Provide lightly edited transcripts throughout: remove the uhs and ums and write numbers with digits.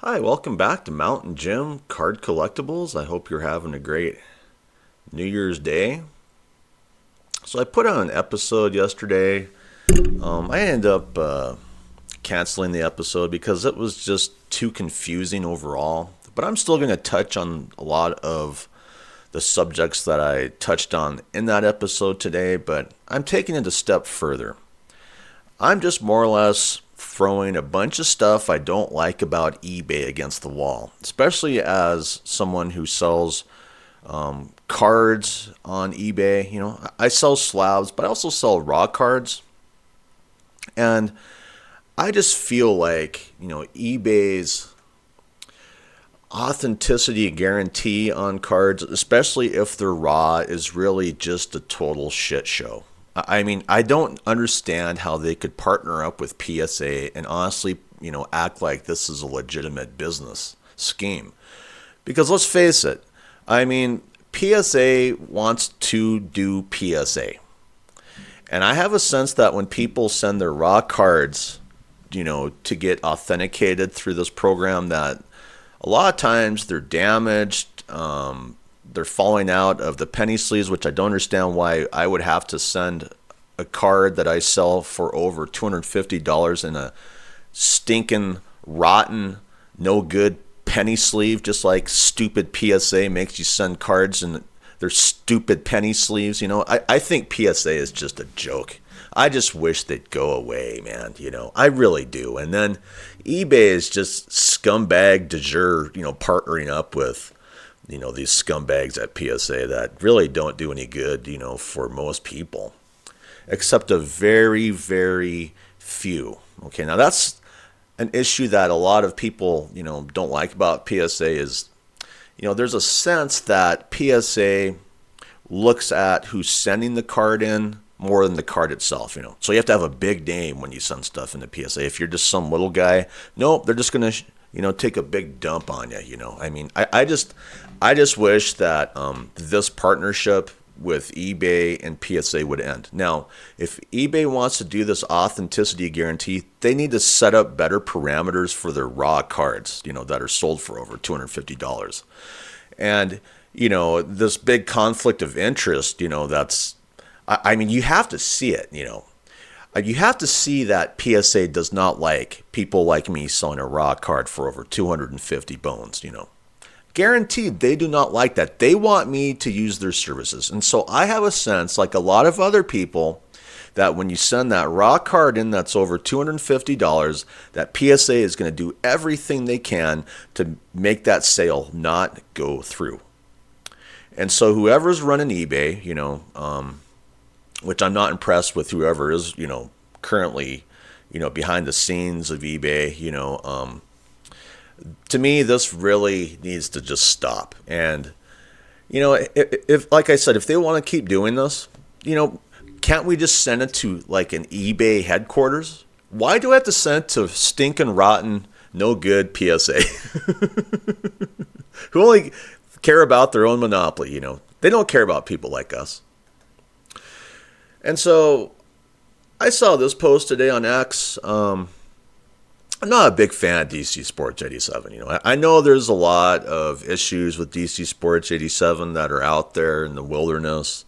Hi, welcome back to Mountain Jim Card Collectibles. I hope you're having a great New Year's Day. So I put out an episode yesterday. I ended up canceling the episode because it was just too confusing overall. But I'm still going to touch on a lot of the subjects that I touched on in that episode today, but I'm taking it a step further. I'm just more or less throwing a bunch of stuff I don't like about eBay against the wall, especially as someone who sells cards on eBay. I sell slabs, but I also sell raw cards. And I just feel like, eBay's authenticity guarantee on cards, especially if they're raw, is really just a total shit show. I mean, I don't understand how they could partner up with PSA and honestly, act like this is a legitimate business scheme. Because let's face it, I mean, PSA wants to do PSA. And I have a sense that when people send their raw cards, to get authenticated through this program, that a lot of times they're damaged. They're falling out of the penny sleeves, which I don't understand why I would have to send a card that I sell for over $250 in a stinking, rotten, no good penny sleeve, just like stupid PSA makes you send cards in their stupid penny sleeves. I think PSA is just a joke. I just wish they'd go away, man. I really do. And then eBay is just scumbag de jure, partnering up with these scumbags at PSA that really don't do any good, for most people, except a very, very few. Okay, now that's an issue that a lot of people, don't like about PSA is, there's a sense that PSA looks at who's sending the card in more than the card itself, So you have to have a big name when you send stuff into PSA. If you're just some little guy, nope, they're just going to take a big dump on you. I mean, I just wish that this partnership with eBay and PSA would end. Now, if eBay wants to do this authenticity guarantee, they need to set up better parameters for their raw cards, that are sold for over $250. And, this big conflict of interest, I mean, you have to see it, You have to see that PSA does not like people like me selling a raw card for over 250 bones, Guaranteed, they do not like that. They want me to use their services. And so I have a sense, like a lot of other people, that when you send that raw card in that's over $250, that PSA is going to do everything they can to make that sale not go through. And so whoever's running eBay, which I'm not impressed with whoever is, currently, behind the scenes of eBay, to me, this really needs to just stop. And, if like I said, if they want to keep doing this, can't we just send it to like an eBay headquarters? Why do I have to send it to stinking rotten, no good PSA? Who only care about their own monopoly, They don't care about people like us. And so I saw this post today on X. I'm not a big fan of DC Sports 87. I know there's a lot of issues with DC Sports 87 that are out there in the wilderness,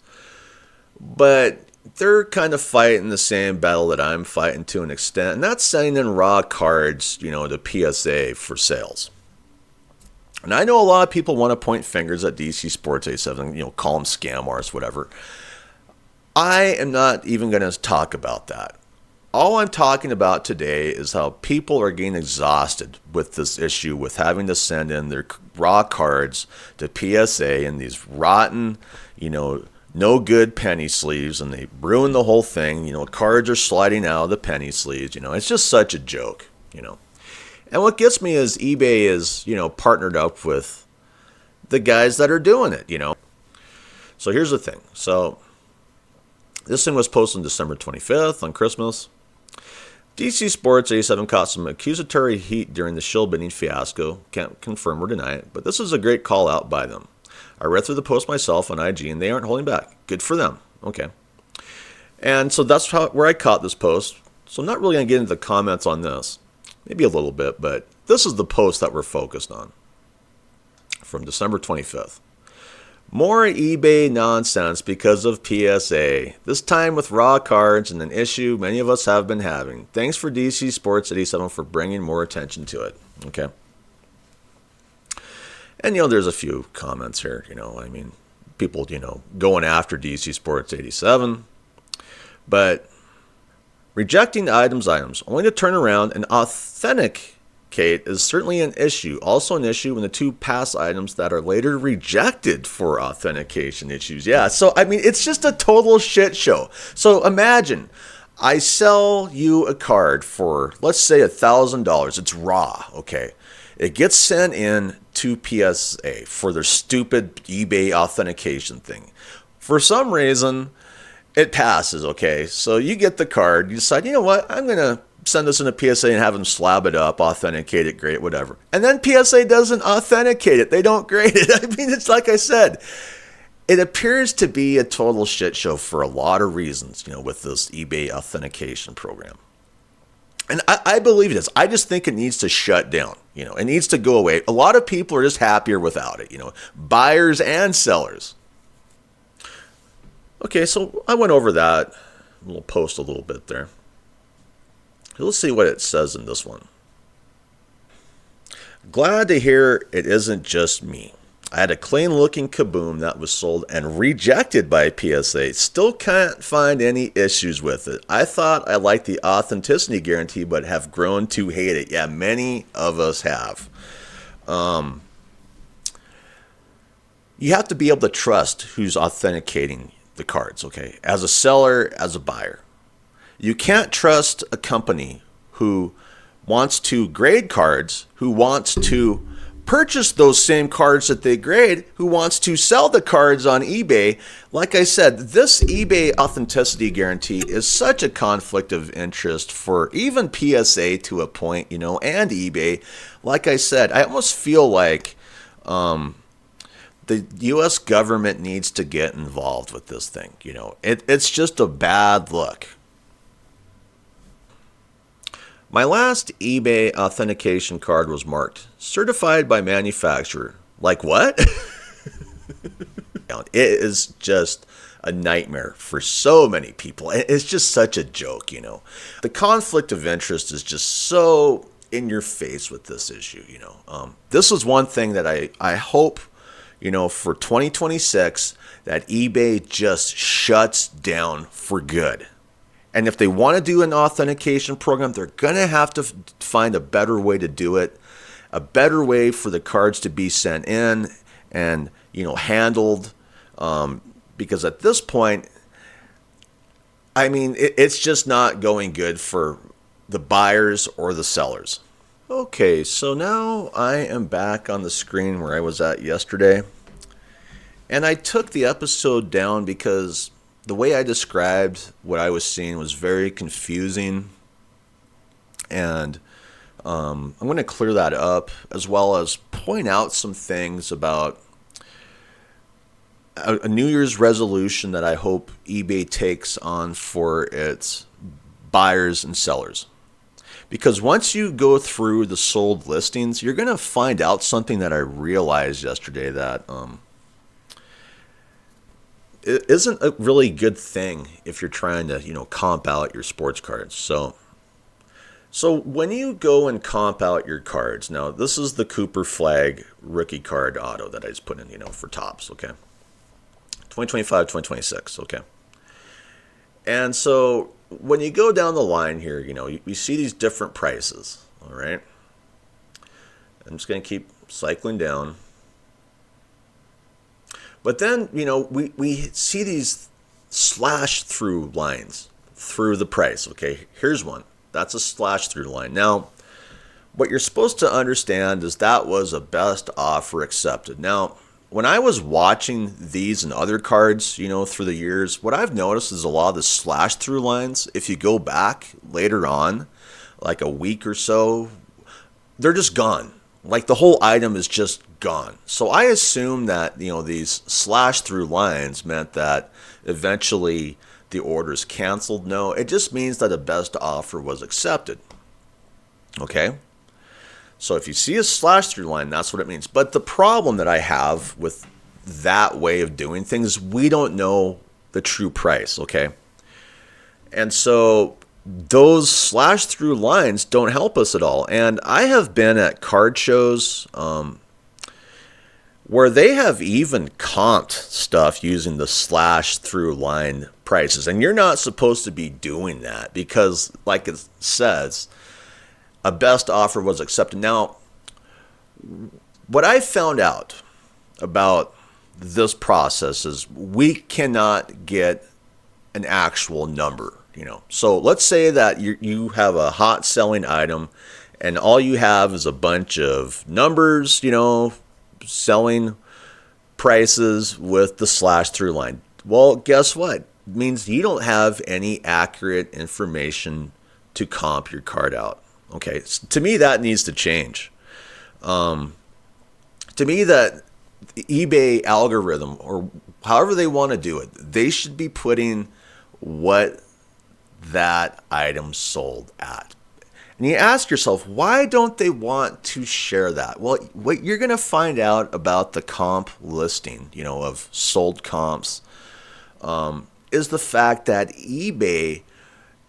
but they're kind of fighting the same battle that I'm fighting to an extent, and that's sending in raw cards, to PSA for sales. And I know a lot of people want to point fingers at DC Sports 87, call them scam artists, whatever. I am not even going to talk about that. All I'm talking about today is how people are getting exhausted with this issue with having to send in their raw cards to PSA in these rotten, no good penny sleeves, and they ruin the whole thing. Cards are sliding out of the penny sleeves. It's just such a joke, And what gets me is eBay is, partnered up with the guys that are doing it, So here's the thing. So this thing was posted on December 25th on Christmas. DC Sports 87 caught some accusatory heat during the shill bidding fiasco. Can't confirm or deny it, but this is a great call out by them. I read through the post myself on IG, and they aren't holding back. Good for them. Okay. And so that's where I caught this post. So I'm not really going to get into the comments on this. maybe a little bit, but this is the post that we're focused on from December 25th. More eBay nonsense because of PSA. This time with raw cards and an issue many of us have been having. Thanks for DC Sports 87 for bringing more attention to it. Okay. And, there's a few comments here, people, going after DC Sports 87. But rejecting items, only to turn around and authenticate is certainly an issue. Also an issue when the two pass items that are later rejected for authentication issues. Yeah, so, it's just a total shit show. So imagine I sell you a card for, let's say, $1,000. It's raw, okay? It gets sent in to PSA for their stupid eBay authentication thing. For some reason, it passes, okay? So you get the card. You decide, you know what? I'm going to send this into PSA and have them slab it up, authenticate it, great, whatever. And then PSA doesn't authenticate it. They don't grade it. It's like I said. It appears to be a total shit show for a lot of reasons, with this eBay authentication program. And I believe it is. I just think it needs to shut down. It needs to go away. A lot of people are just happier without it, buyers and sellers. Okay, so I went over that little post a little bit there. Let's see what it says in this one. Glad to hear it isn't just me. I had a clean-looking Kaboom that was sold and rejected by PSA. Still can't find any issues with it. I thought I liked the authenticity guarantee, but have grown to hate it. Yeah, many of us have. You have to be able to trust who's authenticating the cards, okay? As a seller, as a buyer. You can't trust a company who wants to grade cards, who wants to purchase those same cards that they grade, who wants to sell the cards on eBay. Like I said, this eBay authenticity guarantee is such a conflict of interest for even PSA to a point, and eBay. Like I said, I almost feel like the U.S. government needs to get involved with this thing. It's just a bad look. My last eBay authentication card was marked certified by manufacturer. Like what? It is just a nightmare for so many people. It's just such a joke, The conflict of interest is just so in your face with this issue, This is one thing that I hope, for 2026 that eBay just shuts down for good. And if they want to do an authentication program, they're going to have to find a better way to do it, a better way for the cards to be sent in and, handled. Because at this point, it's just not going good for the buyers or the sellers. Okay, so now I am back on the screen where I was at yesterday. And I took the episode down because the way I described what I was seeing was very confusing, and I'm going to clear that up as well as point out some things about a New Year's resolution that I hope eBay takes on for its buyers and sellers. Because once you go through the sold listings, you're going to find out something that I realized yesterday that it isn't a really good thing if you're trying to, comp out your sports cards. So when you go and comp out your cards, now this is the Cooper Flag rookie card auto that I just put in, for tops, okay? 2025, 2026, okay? And so when you go down the line here, you see these different prices, all right? I'm just going to keep cycling down. But then, we see these slash through lines through the price. Okay, here's one. That's a slash through line. Now, what you're supposed to understand is that was a best offer accepted. Now, when I was watching these and other cards, through the years, what I've noticed is a lot of the slash through lines, if you go back later on, like a week or so, they're just gone. Like the whole item is just gone. So I assume that, these slash through lines meant that eventually the order is canceled. No, it just means that a best offer was accepted. Okay? So if you see a slash through line, that's what it means. But the problem that I have with that way of doing things, we don't know the true price, okay? And so those slash through lines don't help us at all. And I have been at card shows where they have even comped stuff using the slash through line prices. And you're not supposed to be doing that because, like it says, a best offer was accepted. Now, what I found out about this process is we cannot get an actual number, you know. So let's say that you have a hot selling item and all you have is a bunch of numbers, you know, selling prices with the slash through line. Well, guess what? It means you don't have any accurate information to comp your card out. Okay, to me that needs to change. To me, that eBay algorithm, or however they want to do it, they should be putting what that item sold at. And you ask yourself, why don't they want to share that? Well, what you're going to find out about the comp listing, you know, of sold comps, is the fact that eBay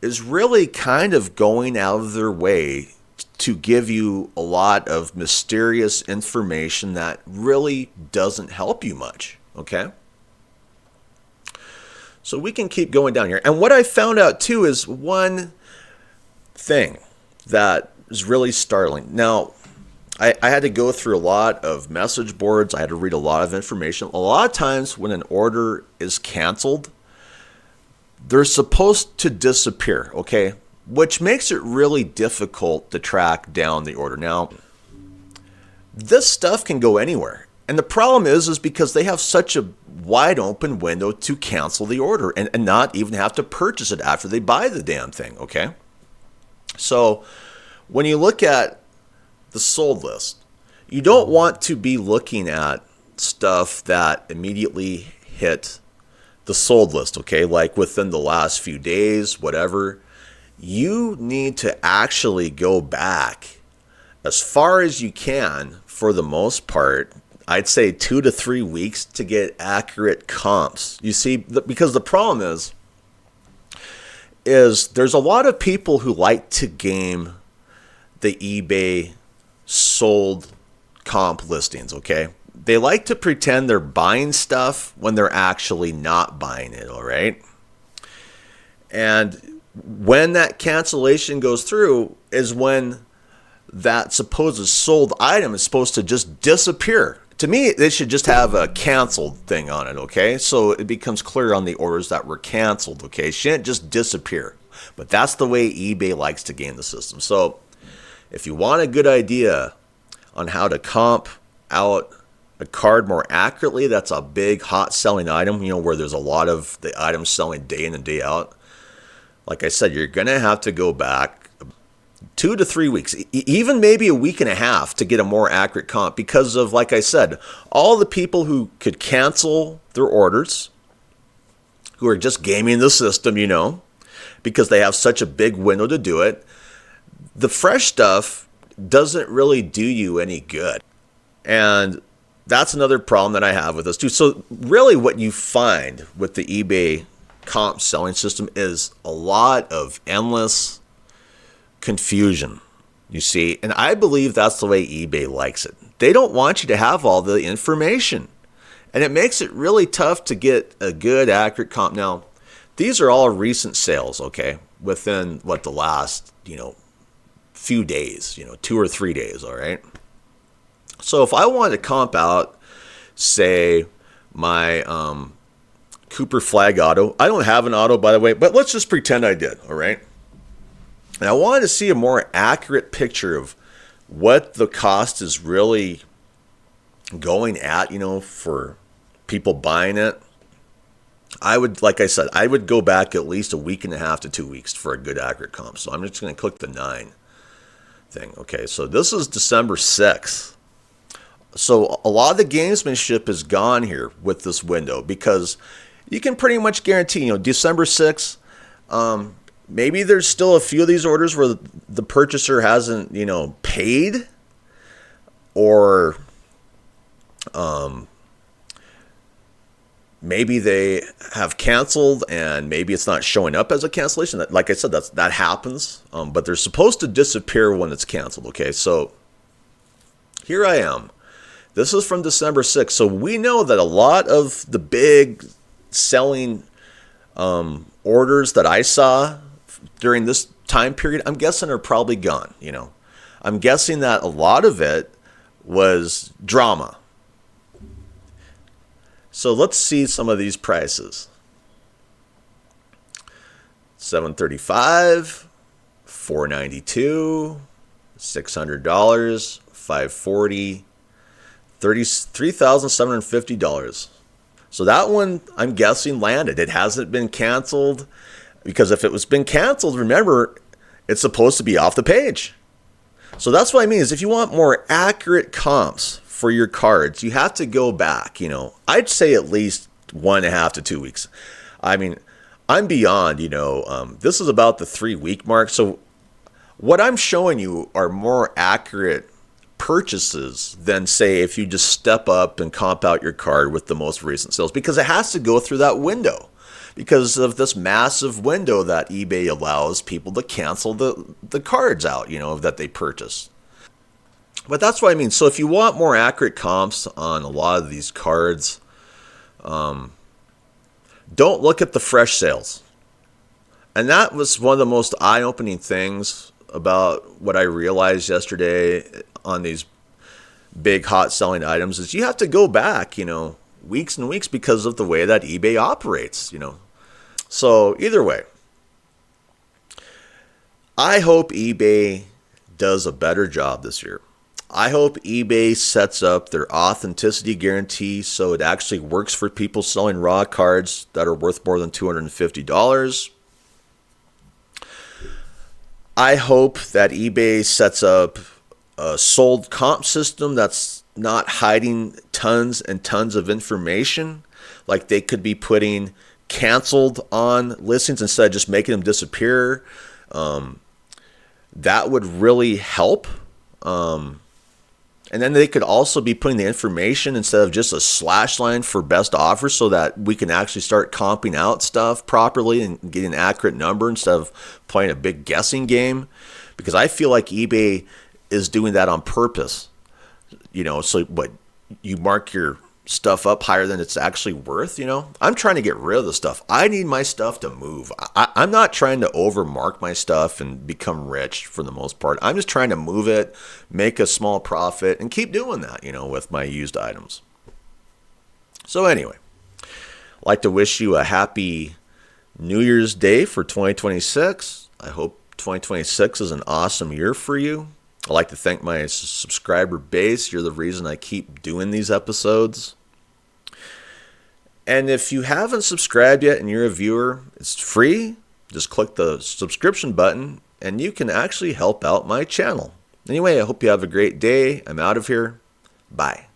is really kind of going out of their way to give you a lot of mysterious information that really doesn't help you much, okay? So we can keep going down here. And what I found out too is one thing that is really startling. Now, I had to go through a lot of message boards. I had to read a lot of information. A lot of times when an order is canceled, they're supposed to disappear, okay? Which makes it really difficult to track down the order. Now, this stuff can go anywhere. And the problem is because they have such a wide open window to cancel the order and not even have to purchase it after they buy the damn thing, okay? So when you look at the sold list, you don't want to be looking at stuff that immediately hit the sold list, okay? Like within the last few days, whatever. You need to actually go back as far as you can, for the most part. I'd say 2 to 3 weeks to get accurate comps. You see, because the problem is there's a lot of people who like to game the eBay sold comp listings, okay? They like to pretend they're buying stuff when they're actually not buying it, all right? And when that cancellation goes through is when that supposed sold item is supposed to just disappear. To me, they should just have a canceled thing on it, okay? So it becomes clear on the orders that were canceled, okay? It shouldn't just disappear. But that's the way eBay likes to game the system. So if you want a good idea on how to comp out a card more accurately, that's a big hot selling item, you know, where there's a lot of the items selling day in and day out. Like I said, you're going to have to go back 2 to 3 weeks, even maybe a week and a half to get a more accurate comp because of, like I said, all the people who could cancel their orders, who are just gaming the system, you know, because they have such a big window to do it. The fresh stuff doesn't really do you any good. And that's another problem that I have with this too. So really what you find with the eBay comp selling system is a lot of endless confusion, you see. And I believe that's the way eBay likes it. They don't want you to have all the information. And it makes it really tough to get a good, accurate comp. Now, these are all recent sales, okay? Within, the last, few days, 2 or 3 days, all right? So if I wanted to comp out, say, my Cooper Flag auto. I don't have an auto, by the way, but let's just pretend I did, all right? And I wanted to see a more accurate picture of what the cost is really going at, for people buying it. I would, like I said, I would go back at least a week and a half to 2 weeks for a good accurate comp. So I'm just going to click the 9 thing. Okay, so this is December 6th. So a lot of the gamesmanship is gone here with this window because you can pretty much guarantee, December 6th, Maybe there's still a few of these orders where the purchaser hasn't, paid, or maybe they have canceled and maybe it's not showing up as a cancellation. Like I said, that happens, but they're supposed to disappear when it's canceled. Okay, so here I am. This is from December 6th. So we know that a lot of the big selling orders that I saw during this time period, I'm guessing are probably gone. I'm guessing that a lot of it was drama. So let's see some of these prices. $735, $492, $600, $540, $3,750. So that one, I'm guessing, landed. It hasn't been canceled, because if it was been canceled, remember, it's supposed to be off the page. So that's what I mean, is if you want more accurate comps for your cards, you have to go back. I'd say at least 1.5 to 2 weeks. I mean, I'm beyond, this is about the 3-week mark. So what I'm showing you are more accurate purchases than, say, if you just step up and comp out your card with the most recent sales, because it has to go through that window, because of this massive window that eBay allows people to cancel the cards out, that they purchase. But that's what I mean. So if you want more accurate comps on a lot of these cards, don't look at the fresh sales. And that was one of the most eye-opening things about what I realized yesterday on these big hot selling items, is you have to go back, weeks and weeks, because of the way that eBay operates, So either way, I hope eBay does a better job this year. I hope eBay sets up their authenticity guarantee so it actually works for people selling raw cards that are worth more than $250. I hope that eBay sets up a sold comp system that's not hiding tons and tons of information. Like, they could be putting canceled on listings instead of just making them disappear. That would really help. And then they could also be putting the information instead of just a slash line for best offers, so that we can actually start comping out stuff properly and getting an accurate number instead of playing a big guessing game. Because I feel like eBay is doing that on purpose. So what, you mark your stuff up higher than it's actually worth. I'm trying to get rid of the stuff. I need my stuff to move. I'm not trying to overmark my stuff and become rich for the most part. I'm just trying to move it, make a small profit, and keep doing that, with my used items. So anyway, I'd like to wish you a happy New Year's Day for 2026. I hope 2026 is an awesome year for you. I'd like to thank my subscriber base. You're the reason I keep doing these episodes. And if you haven't subscribed yet and you're a viewer, it's free. Just click the subscription button and you can actually help out my channel. Anyway, I hope you have a great day. I'm out of here. Bye.